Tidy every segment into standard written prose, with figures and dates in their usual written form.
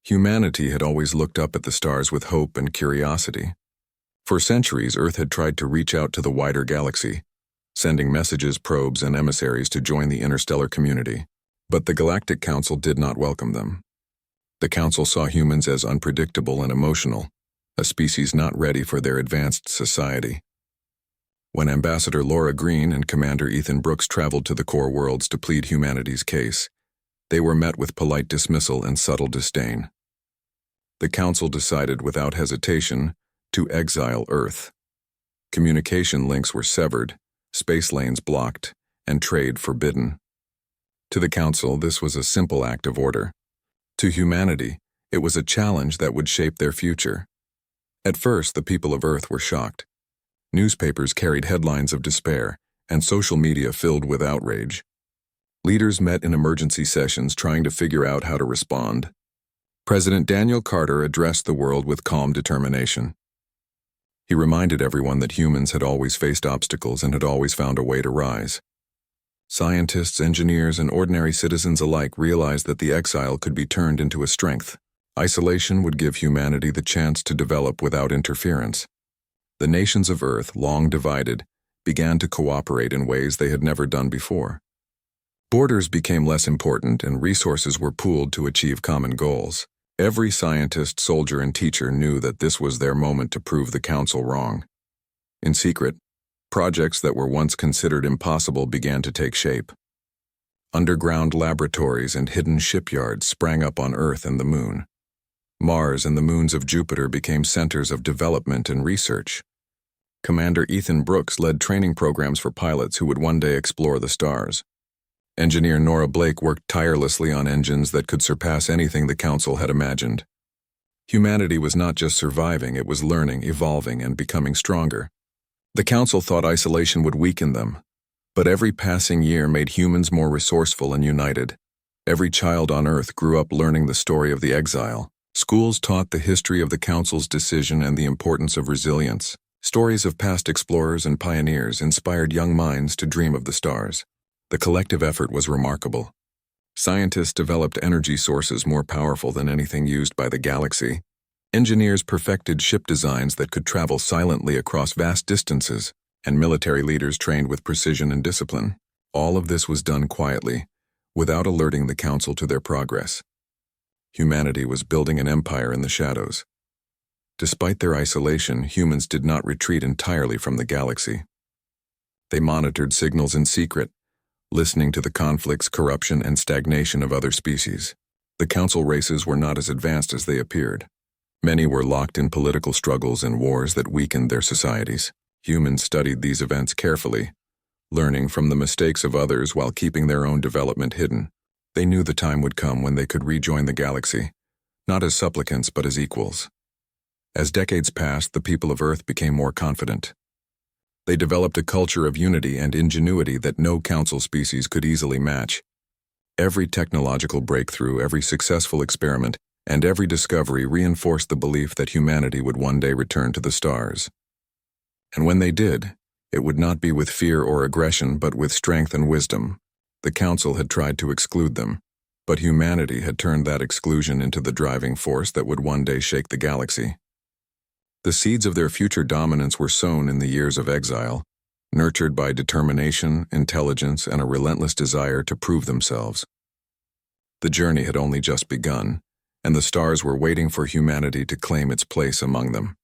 Humanity had always looked up at the stars with hope and curiosity. For centuries, Earth had tried to reach out to the wider galaxy, sending messages, probes, and emissaries to join the interstellar community. But the Galactic Council did not welcome them. The Council saw humans as unpredictable and emotional, a species not ready for their advanced society. When Ambassador Laura Green and Commander Ethan Brooks traveled to the core worlds to plead humanity's case, they were met with polite dismissal and subtle disdain. The Council decided without hesitation to exile Earth. Communication links were severed, space lanes blocked, and trade forbidden. To the Council, this was a simple act of order. To humanity, it was a challenge that would shape their future. At first, the people of Earth were shocked. Newspapers carried headlines of despair, and social media filled with outrage. Leaders met in emergency sessions trying to figure out how to respond. President Daniel Carter addressed the world with calm determination. He reminded everyone that humans had always faced obstacles and had always found a way to rise. Scientists, engineers, and ordinary citizens alike realized that the exile could be turned into a strength. Isolation would give humanity the chance to develop without interference. The nations of Earth, long divided, began to cooperate in ways they had never done before. Borders became less important and resources were pooled to achieve common goals. Every scientist, soldier, and teacher knew that this was their moment to prove the Council wrong. In secret, projects that were once considered impossible began to take shape. Underground laboratories and hidden shipyards sprang up on Earth and the Moon. Mars and the moons of Jupiter became centers of development and research. Commander Ethan Brooks led training programs for pilots who would one day explore the stars. Engineer Nora Blake worked tirelessly on engines that could surpass anything the Council had imagined. Humanity was not just surviving, it was learning, evolving, and becoming stronger. The Council thought isolation would weaken them, but every passing year made humans more resourceful and united. Every child on Earth grew up learning the story of the exile. Schools taught the history of the Council's decision and the importance of resilience. Stories of past explorers and pioneers inspired young minds to dream of the stars. The collective effort was remarkable. Scientists developed energy sources more powerful than anything used by the galaxy. Engineers perfected ship designs that could travel silently across vast distances, and military leaders trained with precision and discipline. All of this was done quietly, without alerting the Council to their progress. Humanity was building an empire in the shadows. Despite their isolation, humans did not retreat entirely from the galaxy. They monitored signals in secret, listening to the conflicts, corruption, and stagnation of other species. The Council races were not as advanced as they appeared. Many were locked in political struggles and wars that weakened their societies. Humans studied these events carefully, learning from the mistakes of others while keeping their own development hidden. They knew the time would come when they could rejoin the galaxy, not as supplicants but as equals. As decades passed, the people of Earth became more confident. They developed a culture of unity and ingenuity that no Council species could easily match. Every technological breakthrough, every successful experiment, and every discovery reinforced the belief that humanity would one day return to the stars. And when they did, it would not be with fear or aggression, but with strength and wisdom. The Council had tried to exclude them, but humanity had turned that exclusion into the driving force that would one day shake the galaxy. The seeds of their future dominance were sown in the years of exile, nurtured by determination, intelligence, and a relentless desire to prove themselves. The journey had only just begun, and the stars were waiting for humanity to claim its place among them.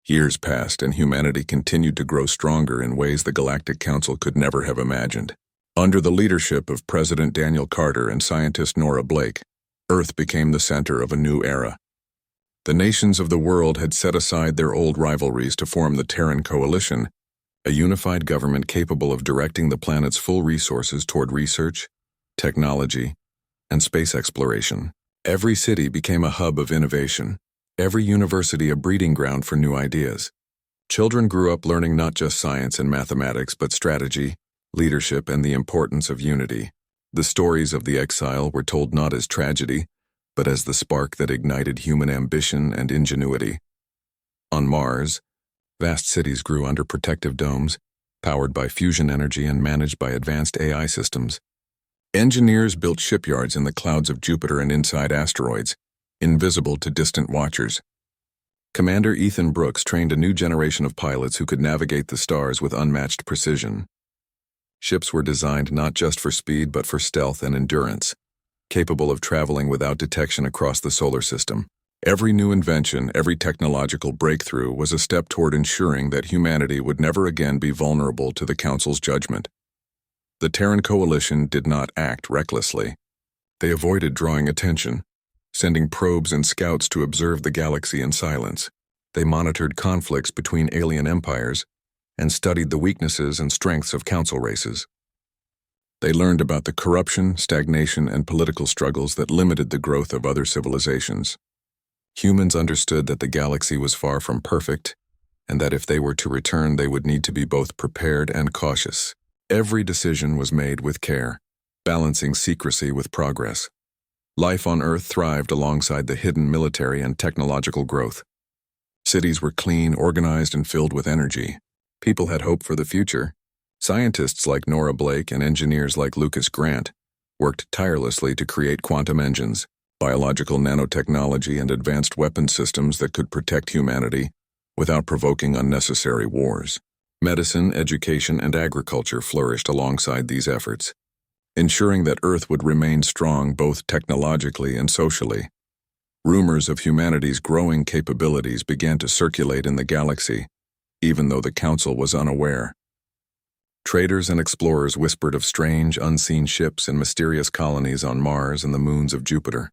Years passed, and humanity continued to grow stronger in ways the Galactic Council could never have imagined. Under the leadership of President Daniel Carter and scientist Nora Blake, Earth became the center of a new era. The nations of the world had set aside their old rivalries to form the Terran Coalition, a unified government capable of directing the planet's full resources toward research, technology, and space exploration. Every city became a hub of innovation, every university a breeding ground for new ideas. Children grew up learning not just science and mathematics, but strategy, leadership, and the importance of unity. The stories of the exile were told not as tragedy, but as the spark that ignited human ambition and ingenuity. On Mars, vast cities grew under protective domes, powered by fusion energy and managed by advanced AI systems. Engineers built shipyards in the clouds of Jupiter and inside asteroids, invisible to distant watchers. Commander Ethan Brooks trained a new generation of pilots who could navigate the stars with unmatched precision. Ships were designed not just for speed but for stealth and endurance, capable of traveling without detection across the solar system. Every new invention, every technological breakthrough was a step toward ensuring that humanity would never again be vulnerable to the Council's judgment. The Terran Coalition did not act recklessly. They avoided drawing attention, sending probes and scouts to observe the galaxy in silence. They monitored conflicts between alien empires and studied the weaknesses and strengths of Council races. They learned about the corruption, stagnation, and political struggles that limited the growth of other civilizations. Humans understood that the galaxy was far from perfect, and that if they were to return, they would need to be both prepared and cautious. Every decision was made with care, balancing secrecy with progress. Life on Earth thrived alongside the hidden military and technological growth. Cities were clean, organized, and filled with energy. People had hope for the future. Scientists like Nora Blake and engineers like Lucas Grant worked tirelessly to create quantum engines, biological nanotechnology, and advanced weapon systems that could protect humanity without provoking unnecessary wars. Medicine, education, and agriculture flourished alongside these efforts, ensuring that Earth would remain strong both technologically and socially. Rumors of humanity's growing capabilities began to circulate in the galaxy, even though the Council was unaware. Traders and explorers whispered of strange, unseen ships and mysterious colonies on Mars and the moons of Jupiter.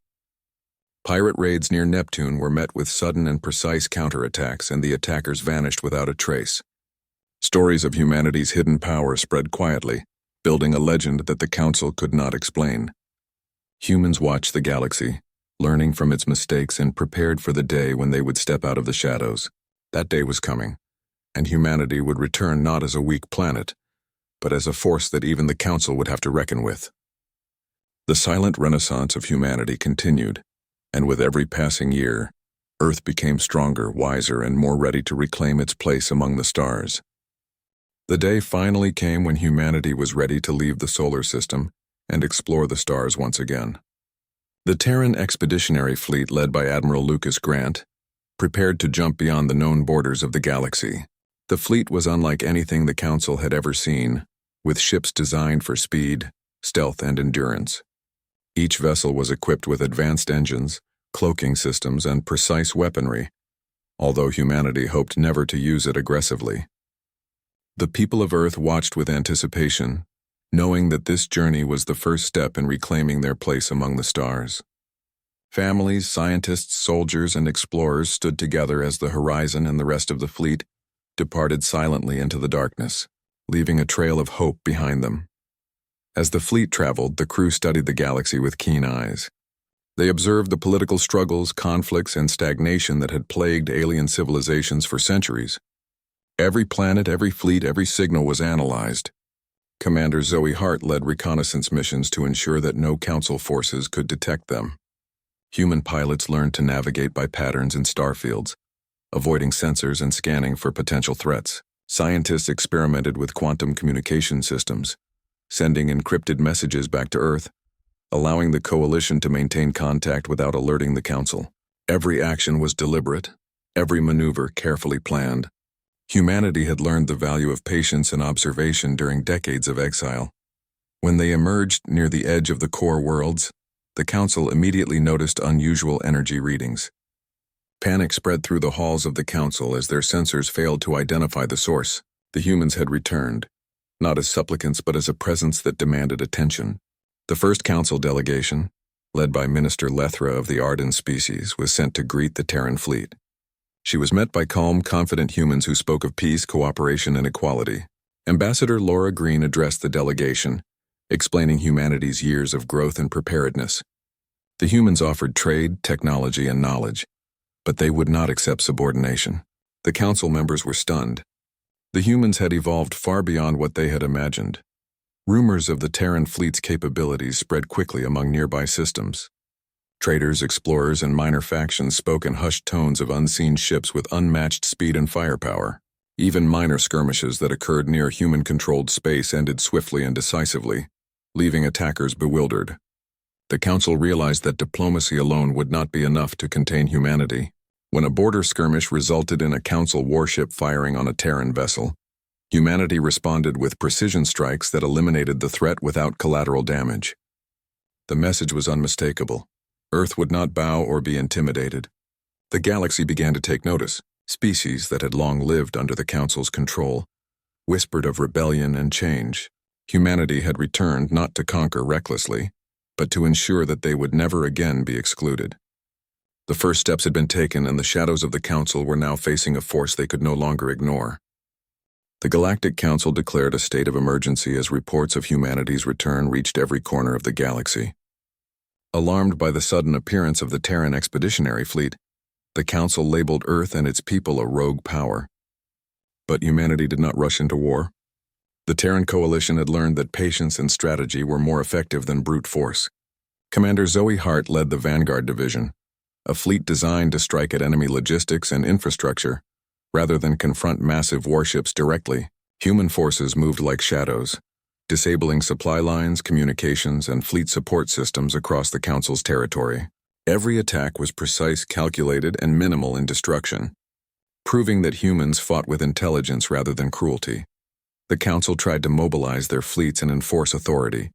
Pirate raids near Neptune were met with sudden and precise counterattacks, and the attackers vanished without a trace. Stories of humanity's hidden power spread quietly, building a legend that the Council could not explain. Humans watched the galaxy, learning from its mistakes and prepared for the day when they would step out of the shadows. That day was coming, and humanity would return not as a weak planet, but as a force that even the Council would have to reckon with. The silent renaissance of humanity continued, and with every passing year, Earth became stronger, wiser, and more ready to reclaim its place among the stars. The day finally came when humanity was ready to leave the solar system and explore the stars once again. The Terran Expeditionary Fleet, led by Admiral Lucas Grant, prepared to jump beyond the known borders of the galaxy. The fleet was unlike anything the Council had ever seen, with ships designed for speed, stealth, and endurance. Each vessel was equipped with advanced engines, cloaking systems, and precise weaponry, although humanity hoped never to use it aggressively. The people of Earth watched with anticipation, knowing that this journey was the first step in reclaiming their place among the stars. Families, scientists, soldiers, and explorers stood together as the horizon and the rest of the fleet departed silently into the darkness, leaving a trail of hope behind them. As the fleet traveled, the crew studied the galaxy with keen eyes. They observed the political struggles, conflicts, and stagnation that had plagued alien civilizations for centuries. Every planet, every fleet, every signal was analyzed. Commander Zoe Hart led reconnaissance missions to ensure that no Council forces could detect them. Human pilots learned to navigate by patterns in star fields, avoiding sensors and scanning for potential threats. Scientists experimented with quantum communication systems, sending encrypted messages back to Earth, allowing the Coalition to maintain contact without alerting the Council. Every action was deliberate, every maneuver carefully planned. Humanity had learned the value of patience and observation during decades of exile. When they emerged near the edge of the core worlds, the Council immediately noticed unusual energy readings. Panic spread through the halls of the Council as their sensors failed to identify the source. The humans had returned, not as supplicants but as a presence that demanded attention. The first Council delegation, led by Minister Lethra of the Arden species, was sent to greet the Terran fleet. She was met by calm, confident humans who spoke of peace, cooperation, and equality. Ambassador Laura Green addressed the delegation, explaining humanity's years of growth and preparedness. The humans offered trade, technology, and knowledge, but they would not accept subordination. The Council members were stunned. The humans had evolved far beyond what they had imagined. Rumors of the Terran fleet's capabilities spread quickly among nearby systems. Traders, explorers, and minor factions spoke in hushed tones of unseen ships with unmatched speed and firepower. Even minor skirmishes that occurred near human-controlled space ended swiftly and decisively, leaving attackers bewildered. The Council realized that diplomacy alone would not be enough to contain humanity. When a border skirmish resulted in a Council warship firing on a Terran vessel, humanity responded with precision strikes that eliminated the threat without collateral damage. The message was unmistakable. Earth would not bow or be intimidated. The galaxy began to take notice. Species that had long lived under the Council's control whispered of rebellion and change. Humanity had returned not to conquer recklessly, but to ensure that they would never again be excluded. The first steps had been taken, and the shadows of the Council were now facing a force they could no longer ignore. The Galactic Council declared a state of emergency as reports of humanity's return reached every corner of the galaxy. Alarmed by the sudden appearance of the Terran Expeditionary Fleet, the Council labeled Earth and its people a rogue power. But humanity did not rush into war. The Terran coalition had learned that patience and strategy were more effective than brute force. Commander Zoe Hart led the Vanguard Division, a fleet designed to strike at enemy logistics and infrastructure, rather than confront massive warships directly. Human forces moved like shadows, disabling supply lines, communications, and fleet support systems across the Council's territory. Every attack was precise, calculated, and minimal in destruction, proving that humans fought with intelligence rather than cruelty. The Council tried to mobilize their fleets and enforce authority,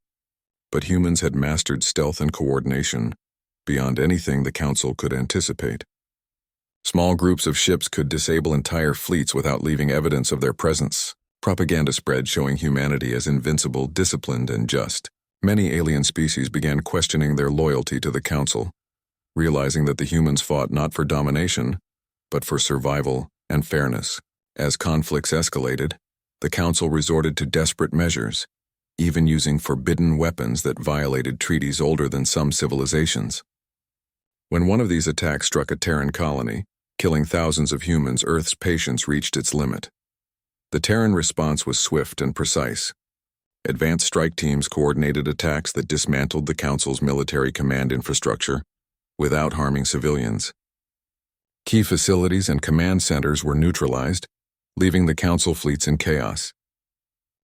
but humans had mastered stealth and coordination beyond anything the Council could anticipate. Small groups of ships could disable entire fleets without leaving evidence of their presence. Propaganda spread showing humanity as invincible, disciplined, and just. Many alien species began questioning their loyalty to the Council, realizing that the humans fought not for domination, but for survival and fairness. As conflicts escalated, the Council resorted to desperate measures, even using forbidden weapons that violated treaties older than some civilizations. When one of these attacks struck a Terran colony, killing thousands of humans, Earth's patience reached its limit. The Terran response was swift and precise. Advanced strike teams coordinated attacks that dismantled the Council's military command infrastructure without harming civilians. Key facilities and command centers were neutralized, leaving the Council fleets in chaos.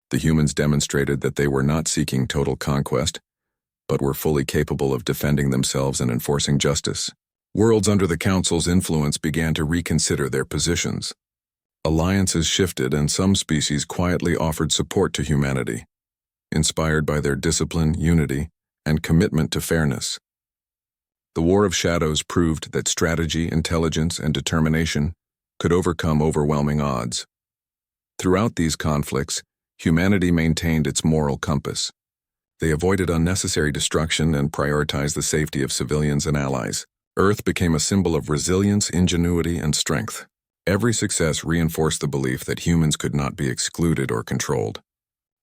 The humans demonstrated that they were not seeking total conquest, but were fully capable of defending themselves and enforcing justice. Worlds under the Council's influence began to reconsider their positions. Alliances shifted, and some species quietly offered support to humanity, inspired by their discipline, unity, and commitment to fairness. The War of Shadows proved that strategy, intelligence, and determination could overcome overwhelming odds. Throughout these conflicts, humanity maintained its moral compass. They avoided unnecessary destruction and prioritized the safety of civilians and allies. Earth became a symbol of resilience, ingenuity, and strength. Every success reinforced the belief that humans could not be excluded or controlled.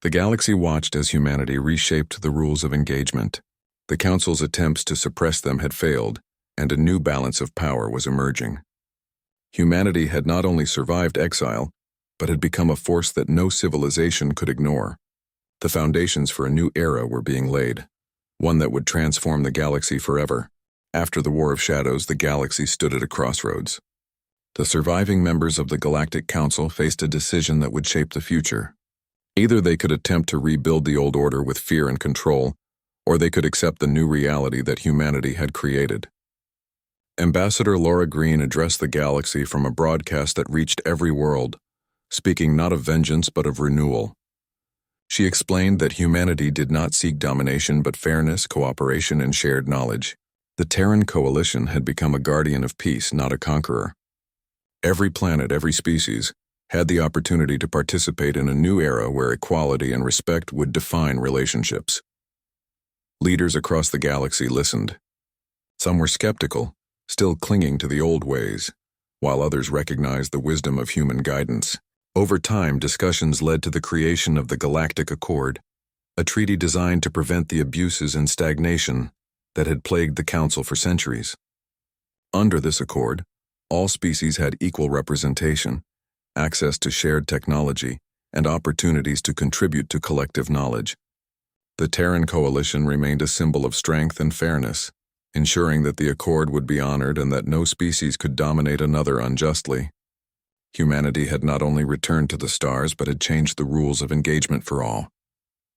The galaxy watched as humanity reshaped the rules of engagement. The Council's attempts to suppress them had failed, and a new balance of power was emerging. Humanity had not only survived exile, but had become a force that no civilization could ignore. The foundations for a new era were being laid, one that would transform the galaxy forever. After the War of Shadows, the galaxy stood at a crossroads. The surviving members of the Galactic Council faced a decision that would shape the future. Either they could attempt to rebuild the old order with fear and control, or they could accept the new reality that humanity had created. Ambassador Laura Green addressed the galaxy from a broadcast that reached every world, speaking not of vengeance but of renewal. She explained that humanity did not seek domination but fairness, cooperation, and shared knowledge. The Terran coalition had become a guardian of peace, not a conqueror. Every planet, every species, had the opportunity to participate in a new era where equality and respect would define relationships. Leaders across the galaxy listened. Some were skeptical, still clinging to the old ways, while others recognized the wisdom of human guidance. Over time, discussions led to the creation of the Galactic Accord, a treaty designed to prevent the abuses and stagnation that had plagued the Council for centuries. Under this accord, all species had equal representation, access to shared technology, and opportunities to contribute to collective knowledge. The Terran coalition remained a symbol of strength and fairness, ensuring that the accord would be honored and that no species could dominate another unjustly. Humanity had not only returned to the stars but had changed the rules of engagement for all.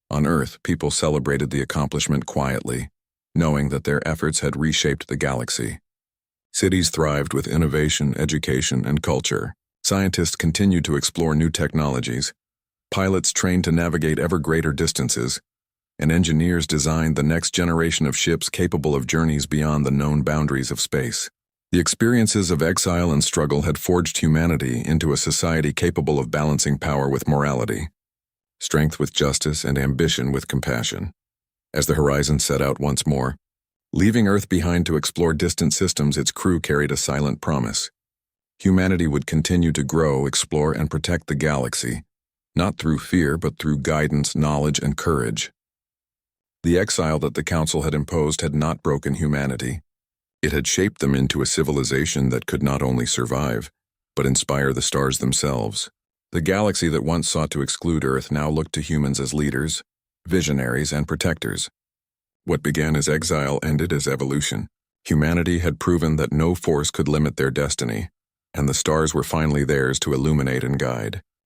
On Earth, people celebrated the accomplishment quietly, knowing that their efforts had reshaped the galaxy. Cities thrived with innovation, education, and culture. Scientists continued to explore new technologies. Pilots trained to navigate ever greater distances, and engineers designed the next generation of ships capable of journeys beyond the known boundaries of space. The experiences of exile and struggle had forged humanity into a society capable of balancing power with morality, strength with justice, and ambition with compassion. As the horizon set out once more, leaving Earth behind to explore distant systems, its crew carried a silent promise. Humanity would continue to grow, explore, and protect the galaxy, not through fear but through guidance, knowledge, and courage. The exile that the Council had imposed had not broken humanity. It had shaped them into a civilization that could not only survive, but inspire the stars themselves. The galaxy that once sought to exclude Earth now looked to humans as leaders, visionaries, and protectors. What began as exile ended as evolution. Humanity had proven that no force could limit their destiny, and the stars were finally theirs to illuminate and guide.